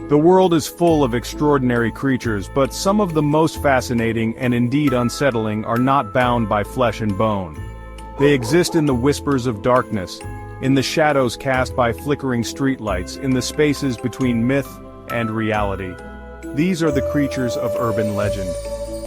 The world is full of extraordinary creatures, but some of the most fascinating and indeed unsettling are not bound by flesh and bone. They exist in the whispers of darkness, in the shadows cast by flickering streetlights, in the spaces between myth and reality. These are the creatures of urban legend.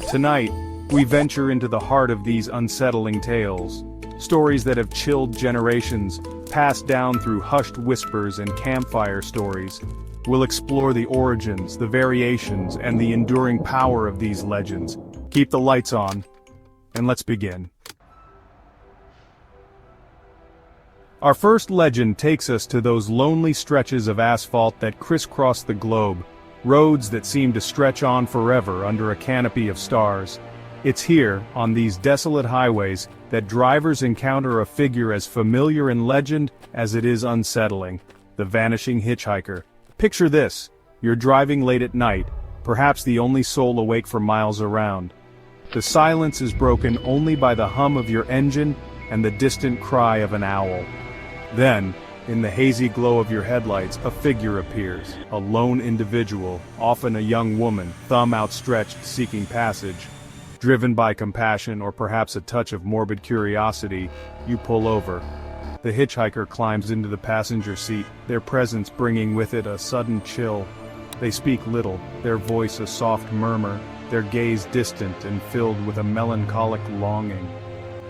Tonight, we venture into the heart of these unsettling tales. Stories that have chilled generations, passed down through hushed whispers and campfire stories. We'll explore the origins, the variations, and the enduring power of these legends. Keep the lights on, and let's begin. Our first legend takes us to those lonely stretches of asphalt that crisscross the globe, roads that seem to stretch on forever under a canopy of stars. It's here, on these desolate highways, that drivers encounter a figure as familiar in legend as it is unsettling: the Vanishing Hitchhiker. Picture this: you're driving late at night, perhaps the only soul awake for miles around. The silence is broken only by the hum of your engine and the distant cry of an owl. Then, in the hazy glow of your headlights, a figure appears, a lone individual, often a young woman, thumb outstretched seeking passage. Driven by compassion or perhaps a touch of morbid curiosity, you pull over. The hitchhiker climbs into the passenger seat, their presence bringing with it a sudden chill. They speak little, their voice a soft murmur, their gaze distant and filled with a melancholic longing.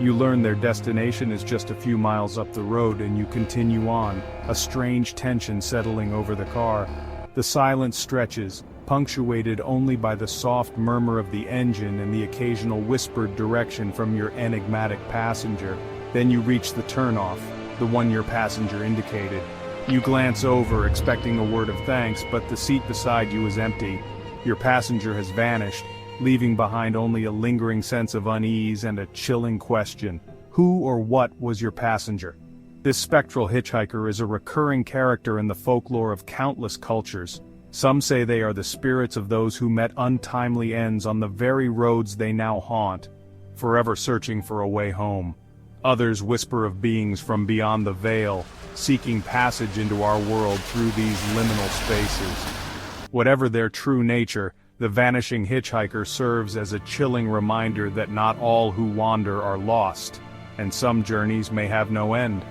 You learn their destination is just a few miles up the road and you continue on, a strange tension settling over the car. The silence stretches, punctuated only by the soft murmur of the engine and the occasional whispered direction from your enigmatic passenger. Then you reach the turnoff, the one your passenger indicated. You glance over, expecting a word of thanks, but the seat beside you is empty. Your passenger has vanished, leaving behind only a lingering sense of unease and a chilling question: who or what was your passenger? This spectral hitchhiker is a recurring character in the folklore of countless cultures. Some say they are the spirits of those who met untimely ends on the very roads they now haunt, forever searching for a way home. Others whisper of beings from beyond the veil, seeking passage into our world through these liminal spaces. Whatever their true nature, the Vanishing Hitchhiker serves as a chilling reminder that not all who wander are lost, and some journeys may have no end.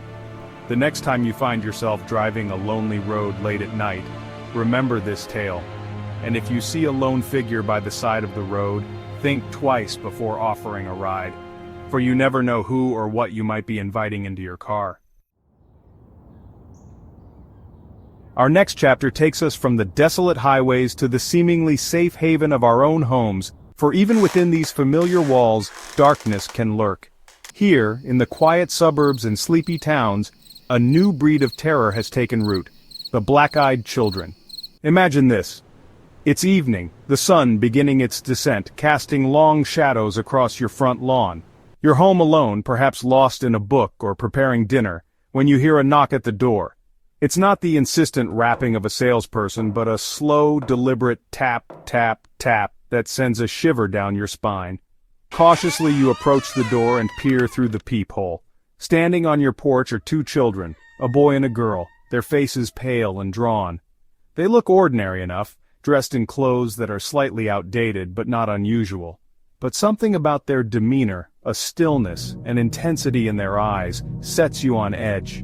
The next time you find yourself driving a lonely road late at night, remember this tale, and if you see a lone figure by the side of the road, think twice before offering a ride, for you never know who or what you might be inviting into your car. Our next chapter takes us from the desolate highways to the seemingly safe haven of our own homes, for even within these familiar walls, darkness can lurk. Here, in the quiet suburbs and sleepy towns, a new breed of terror has taken root: the black-eyed children. Imagine this. It's evening, the sun beginning its descent, casting long shadows across your front lawn. You're home alone, perhaps lost in a book or preparing dinner, when you hear a knock at the door. It's not the insistent rapping of a salesperson, but a slow, deliberate tap, tap, tap that sends a shiver down your spine. Cautiously you approach the door and peer through the peephole. Standing on your porch are two children, a boy and a girl, their faces pale and drawn. They look ordinary enough, dressed in clothes that are slightly outdated but not unusual. But something about their demeanor, a stillness, an intensity in their eyes, sets you on edge.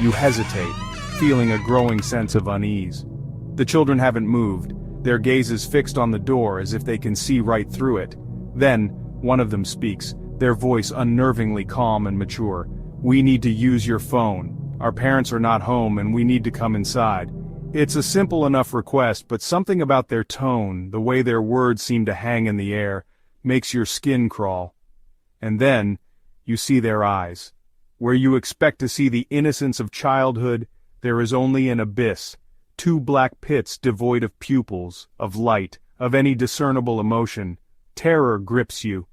You hesitate, feeling a growing sense of unease. The children haven't moved, their gazes fixed on the door as if they can see right through it. Then, one of them speaks, their voice unnervingly calm and mature. "We need to use your phone. Our parents are not home and we need to come inside." It's a simple enough request, but something about their tone, the way their words seem to hang in the air, makes your skin crawl. And then, you see their eyes. Where you expect to see the innocence of childhood, there is only an abyss, two black pits devoid of pupils, of light, of any discernible emotion. Terror grips you.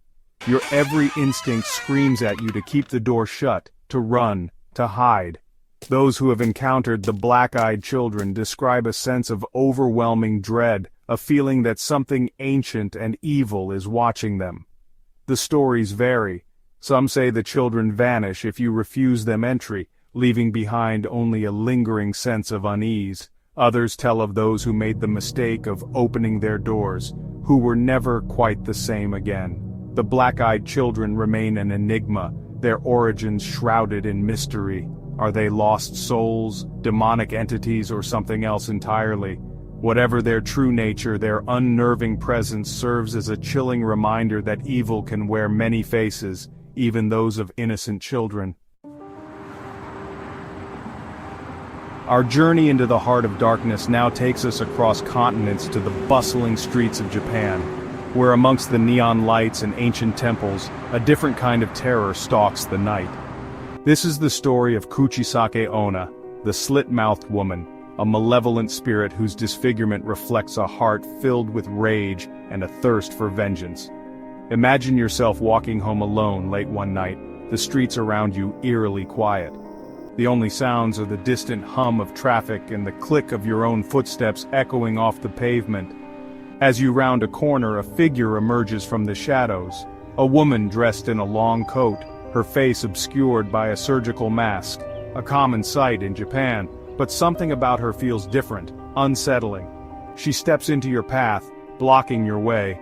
Your every instinct screams at you to keep the door shut, to run, to hide. Those who have encountered the black-eyed children describe a sense of overwhelming dread, a feeling that something ancient and evil is watching them. The stories vary. Some say the children vanish if you refuse them entry, leaving behind only a lingering sense of unease. Others tell of those who made the mistake of opening their doors, who were never quite the same again. The black-eyed children remain an enigma, their origins shrouded in mystery. Are they lost souls, demonic entities, or something else entirely? Whatever their true nature, their unnerving presence serves as a chilling reminder that evil can wear many faces, even those of innocent children. Our journey into the heart of darkness now takes us across continents to the bustling streets of Japan, where amongst the neon lights and ancient temples, a different kind of terror stalks the night. This is the story of Kuchisake Onna, the Slit-Mouthed Woman, a malevolent spirit whose disfigurement reflects a heart filled with rage and a thirst for vengeance. Imagine yourself walking home alone late one night, the streets around you eerily quiet. The only sounds are the distant hum of traffic and the click of your own footsteps echoing off the pavement. As you round a corner, a figure emerges from the shadows. A woman dressed in a long coat, her face obscured by a surgical mask. A common sight in Japan, but something about her feels different, unsettling. She steps into your path, blocking your way.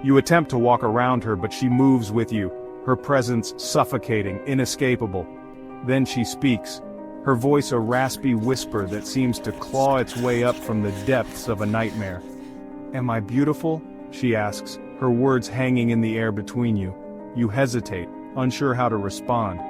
You attempt to walk around her, but she moves with you, her presence suffocating, inescapable. Then she speaks, her voice a raspy whisper that seems to claw its way up from the depths of a nightmare. "Am I beautiful?" she asks, her words hanging in the air between you. You hesitate, unsure how to respond.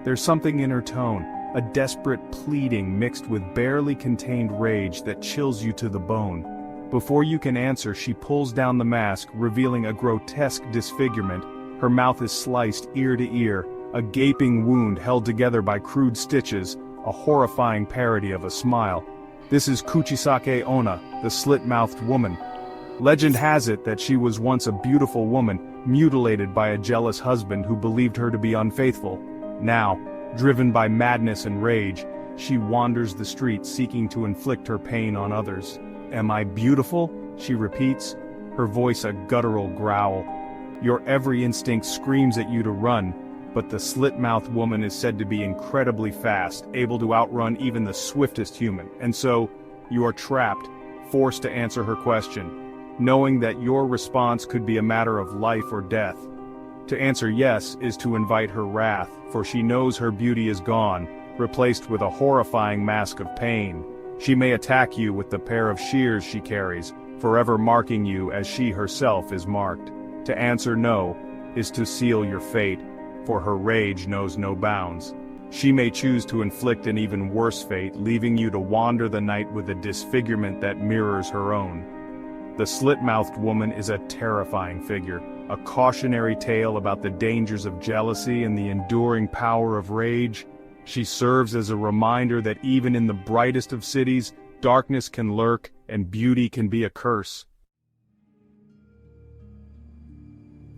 There's something in her tone, a desperate pleading mixed with barely contained rage that chills you to the bone. Before you can answer, she pulls down the mask, revealing a grotesque disfigurement. Her mouth is sliced ear to ear, a gaping wound held together by crude stitches, a horrifying parody of a smile. This is Kuchisake Onna, the Slit-Mouthed Woman. Legend has it that she was once a beautiful woman, mutilated by a jealous husband who believed her to be unfaithful. Now, driven by madness and rage, she wanders the streets seeking to inflict her pain on others. "Am I beautiful?" she repeats, her voice a guttural growl. Your every instinct screams at you to run, but the Slit-Mouthed Woman is said to be incredibly fast, able to outrun even the swiftest human, and so, you are trapped, forced to answer her question, knowing that your response could be a matter of life or death. To answer yes is to invite her wrath, for she knows her beauty is gone, replaced with a horrifying mask of pain. She may attack you with the pair of shears she carries, forever marking you as she herself is marked. To answer no is to seal your fate, for her rage knows no bounds. She may choose to inflict an even worse fate, leaving you to wander the night with a disfigurement that mirrors her own. The Slit-Mouthed Woman is a terrifying figure, a cautionary tale about the dangers of jealousy and the enduring power of rage. She serves as a reminder that even in the brightest of cities, darkness can lurk and beauty can be a curse.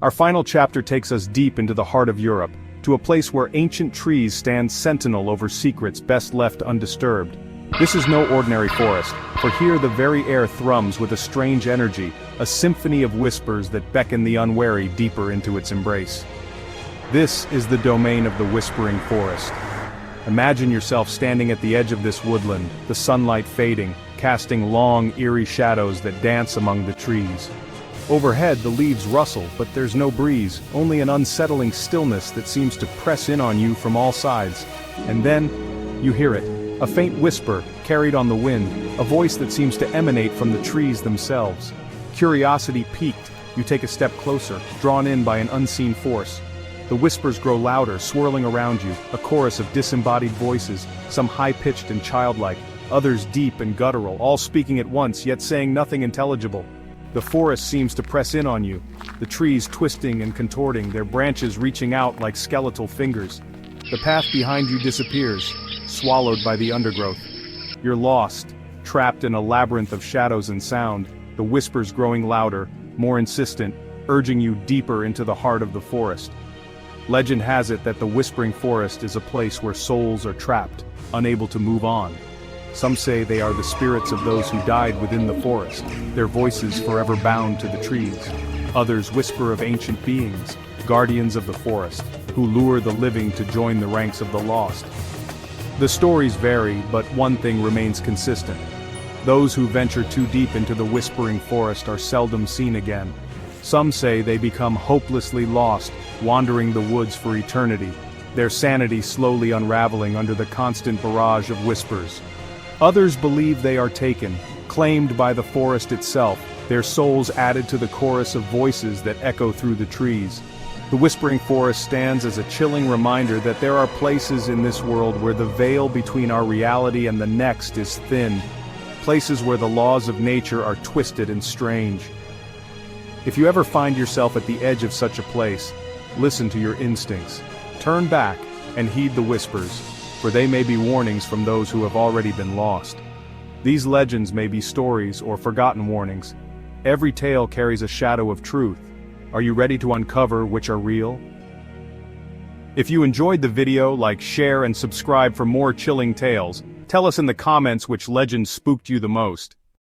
Our final chapter takes us deep into the heart of Europe, to a place where ancient trees stand sentinel over secrets best left undisturbed. This is no ordinary forest, for here the very air thrums with a strange energy, a symphony of whispers that beckon the unwary deeper into its embrace. This is the domain of the Whispering Forest. Imagine yourself standing at the edge of this woodland, the sunlight fading, casting long, eerie shadows that dance among the trees. Overhead the leaves rustle, but there's no breeze, only an unsettling stillness that seems to press in on you from all sides. And then, you hear it, a faint whisper, carried on the wind, a voice that seems to emanate from the trees themselves. Curiosity piqued, you take a step closer, drawn in by an unseen force. The whispers grow louder, swirling around you, a chorus of disembodied voices, some high-pitched and childlike, others deep and guttural, all speaking at once, yet saying nothing intelligible. The forest seems to press in on you, the trees twisting and contorting, their branches reaching out like skeletal fingers. The path behind you disappears, swallowed by the undergrowth. You're lost, trapped in a labyrinth of shadows and sound, the whispers growing louder, more insistent, urging you deeper into the heart of the forest. Legend has it that the Whispering Forest is a place where souls are trapped, unable to move on. Some say they are the spirits of those who died within the forest, their voices forever bound to the trees. Others whisper of ancient beings, guardians of the forest, who lure the living to join the ranks of the lost. The stories vary, but one thing remains consistent. Those who venture too deep into the whispering forest are seldom seen again. Some say they become hopelessly lost, wandering the woods for eternity, their sanity slowly unraveling under the constant barrage of whispers. Others believe they are taken, claimed by the forest itself, their souls added to the chorus of voices that echo through the trees. The whispering forest stands as a chilling reminder that there are places in this world where the veil between our reality and the next is thin, places where the laws of nature are twisted and strange. If you ever find yourself at the edge of such a place, listen to your instincts. Turn back and heed the whispers, for they may be warnings from those who have already been lost. These legends may be stories or forgotten warnings. Every tale carries a shadow of truth. Are you ready to uncover which are real? If you enjoyed the video, like, share, and subscribe for more chilling tales. Tell us in the comments which legend spooked you the most.